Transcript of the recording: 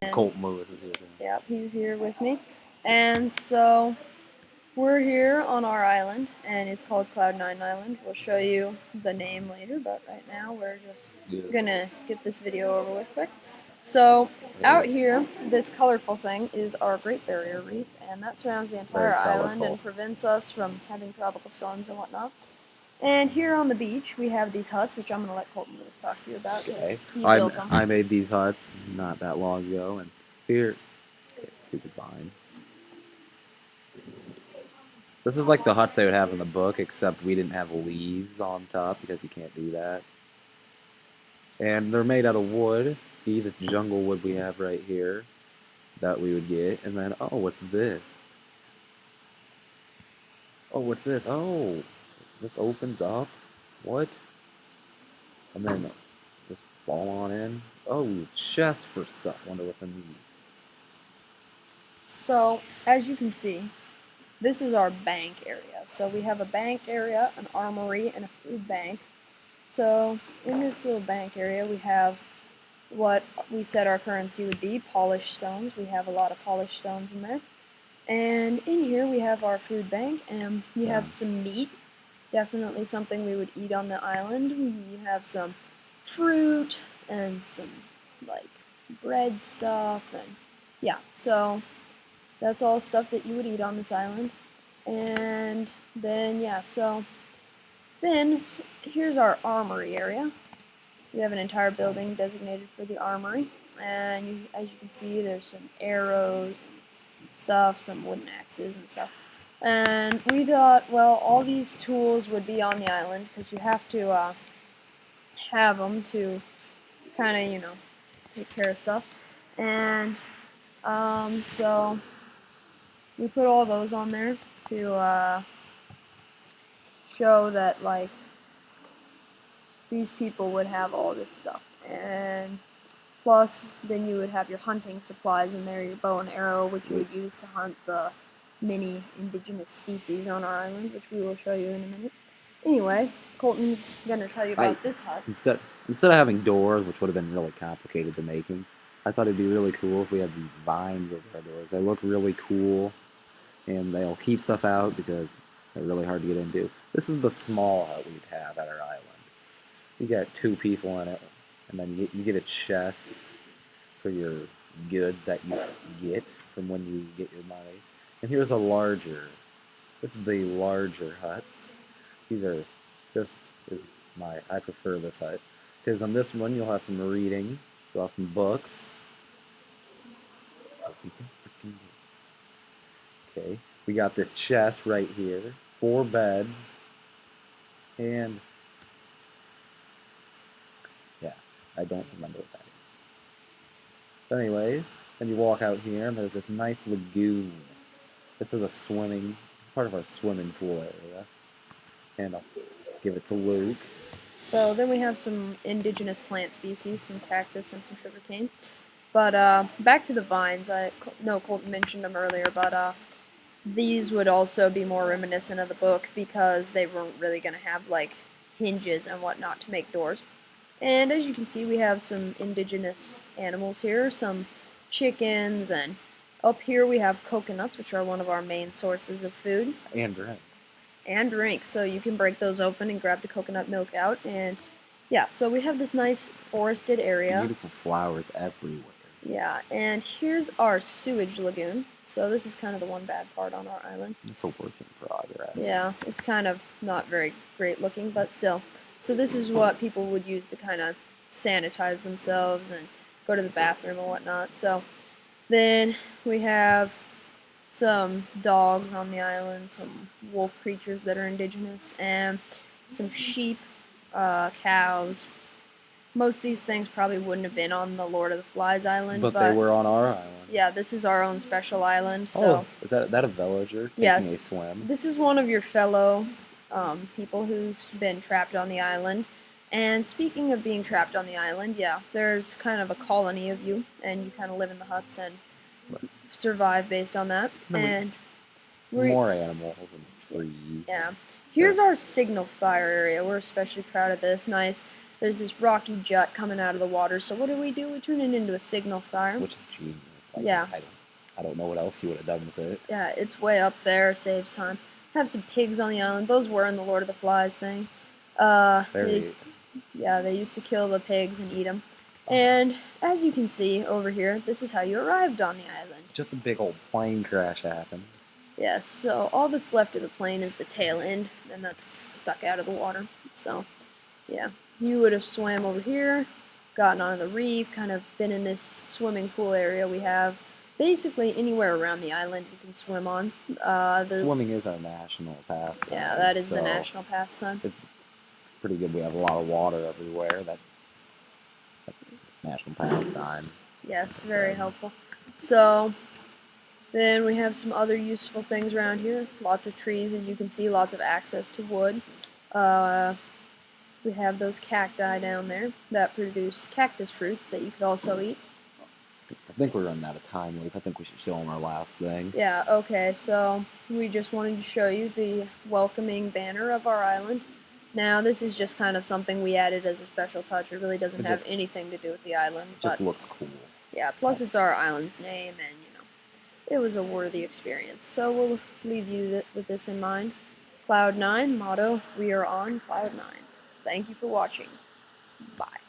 Colton Lewis is here. Yep, he's here with me. And so we're here on our island, and it's called Cloud9 Island. We'll show you the name later, but right now we're just gonna get this video over with quick. So out here, this colorful thing is our Great Barrier Reef, and that surrounds the entire island and prevents us from having tropical storms and whatnot. And here on the beach, we have these huts, which I'm going to let Colton Lewis talk to you about. Okay. He built them. I made these huts not that long ago, and here, stupid vine. This is like the huts they would have in the book, except we didn't have leaves on top because you can't do that. And they're made out of wood. See this jungle wood we have right here that we would get. And then, oh, what's this? Oh, what's this? Oh, this opens up. What? And then just fall on in. Oh, chest for stuff. Wonder what's in these. So, as you can see, this is our bank area. So we have a bank area, an armory, and a food bank. So in this little bank area, we have what we said our currency would be, polished stones. We have a lot of polished stones in there. And in here we have our food bank, and we have some meat. Definitely something we would eat on the island. We have some fruit and some like bread stuff, and yeah, so that's all stuff that you would eat on this island. And then yeah, so then here's our armory area. We have an entire building designated for the armory, and as you can see, there's some arrows and stuff, some wooden axes and stuff. And we thought, well, all these tools would be on the island because you have to have them to kind of, take care of stuff. And so we put all those on there to show that, like, these people would have all this stuff. And plus, then you would have your hunting supplies in there, your bow and arrow, which you would use to hunt the many indigenous species on our island, which we will show you in a minute. Anyway, Colton's gonna tell you about this hut. Instead of having doors, which would have been really complicated to making, I thought it'd be really cool if we had these vines over our doors. They look really cool, and they'll keep stuff out because they're really hard to get into. This is the small hut we'd have at our island. You got 2 people in it, and then you get a chest for your goods that you get from when you get your money. And here's a larger. This is the larger huts. This is I prefer this hut. Because on this one you'll have some reading, you'll have some books. Okay, we got this chest right here, 4 beds, and yeah, I don't remember what that is. But anyways, then you walk out here and there's this nice lagoon. This is part of our swimming pool area. And I'll give it to Luke. So then we have some indigenous plant species, some cactus and some sugarcane. But back to the vines. I know Colton mentioned them earlier, but these would also be more reminiscent of the book because they weren't really going to have like hinges and whatnot to make doors. And as you can see, we have some indigenous animals here, some chickens, and up here we have coconuts, which are one of our main sources of food. And drinks. And drinks, so you can break those open and grab the coconut milk out. And yeah, so we have this nice forested area. Beautiful flowers everywhere. Yeah, and here's our sewage lagoon. So this is kind of the one bad part on our island. It's a work in progress. Yeah, it's kind of not very great looking, but still. So this is what people would use to kind of sanitize themselves and go to the bathroom and whatnot. So then we have some dogs on the island, some wolf creatures that are indigenous, and some sheep, cows. Most of these things probably wouldn't have been on the Lord of the Flies island, but they were on our island. Yeah, this is our own special island. So is that a villager taking a swim? This is one of your fellow people who's been trapped on the island. And speaking of being trapped on the island, yeah, there's kind of a colony of you, and you kind of live in the huts and survive based on that. And more animals and trees. Yeah. Here's our signal fire area. We're especially proud of this. Nice there's this rocky jut coming out of the water. So what do? We turn it into a signal fire. Which is genius. Like, Yeah. I don't know what else you would have done with it. Yeah, it's way up there, saves time. Have some pigs on the island. Those were in the Lord of the Flies thing. Very. They used to kill the pigs and eat them. And as you can see over here, this is how you arrived on the island. Just a big old plane crash happened. Yes, so all that's left of the plane is the tail end, and that's stuck out of the water. So, yeah, you would have swam over here, gotten onto the reef, kind of been in this swimming pool area we have. Basically, anywhere around the island you can swim on. Swimming is our national pastime. Yeah, that is so the national pastime. It's pretty good. We have a lot of water everywhere. That's national pastime. Yes, very helpful. So, then we have some other useful things around here. Lots of trees, as you can see, lots of access to wood. We have those cacti down there that produce cactus fruits that you could also eat. I think we're running out of time, Luke. I think we should show them our last thing. Yeah, okay, so we just wanted to show you the welcoming banner of our island. Now, this is just kind of something we added as a special touch. It really doesn't have anything to do with the island. It just looks cool. Yeah, plus it's our island's name, and, it was a worthy experience. So we'll leave you with this in mind. Cloud9 motto, we are on Cloud9. Thank you for watching. Bye.